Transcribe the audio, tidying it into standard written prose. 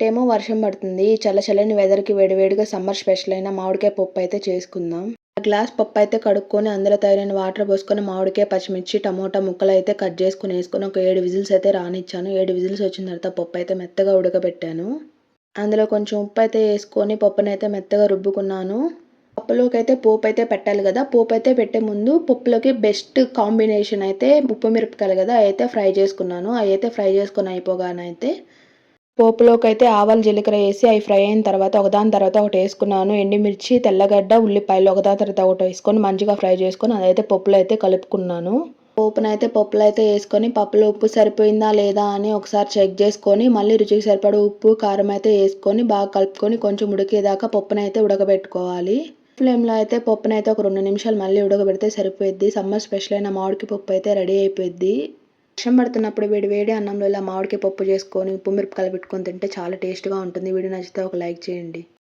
ఏమో వర్షం పడుతుంది. చల్లని వెదర్‌కి వేడివేడిగా సమ్మర్ స్పెషల్ అయిన మామిడికాయ పప్పు అయితే చేసుకుందాం. గ్లాస్ పప్పు అయితే కడుక్కొని అందులో తగినన్ని వాటర్ పోసుకొని మామిడికాయ, పచ్చిమిర్చి, టమోటా ముక్కలైతే కట్ చేసుకొని ఒక 7 విజిల్స్ అయితే రానిచ్చాను. 7 విజిల్స్ వచ్చిన తర్వాత పప్పు అయితే మెత్తగా ఉడకబెట్టాను. అందులో కొంచెం ఉప్పైతే యేసుకొని పప్పునైతే మెత్తగా రుబ్బుకున్నాను. పప్పులోకైతే పోపైతే పెట్టాలి గదా! పోపైతే పెట్టే ముందు పప్పులోకి బెస్ట్ కాంబినేషన్ అయితే ఉప్పు మిరపకాయలు గదా! అయైతే ఫ్రై చేసుకున్నాను. అయైతే ఫ్రై చేసుకొని అయిపోగానైతే పోపులోకైతే ఆవాలు, జీలకర్ర యేసి అయి ఫ్రై అయిన తర్వాత ఒకదాని తర్వాత ఒకటేసుకున్నాను. ఎండుమిర్చి, తెల్లగడ్డ, ఉల్లిపాయలు ఒకదాని తర్వాత ఒకటేసుకొని మంచిగా ఫ్రై చేసుకొని అదైతే పప్పులో అయితే కలుపుకున్నాను. పప్పులో అయితే యేసుకొని పప్పులో ఉప్పు సరిపోయిందా లేదా అని ఒకసారి చెక్ చేసుకొని మళ్ళీ రుచికి సరిపడా ఉప్పు, కారం అయితే యేసుకొని బాగా కలుపుకొని కొంచెం ఉడికేదాకా పప్పునైతే ఉడకబెట్టుకోవాలి. ఫ్లేమ్‌లో అయితే పప్పునైతే ఒక 2 నిమిషాలు మళ్ళీ ఉడకబెడితే సరిపోయిద్ది. సమ్మర్ స్పెషల్ అయిన మామిడికాయ పప్పు అయితే రెడీ అయిపోయిద్ది. వర్షం పడుతున్నప్పుడు వేడి వేడి అన్నంలో ఇలా మామిడికాయ పప్పు చేసుకొని, ఉప్పు మిరపకాయలు పెట్టుకొని తింటే చాలా టేస్ట్‌గా ఉంటుంది. వీడియో నచ్చితే ఒక లైక్ చేయండి.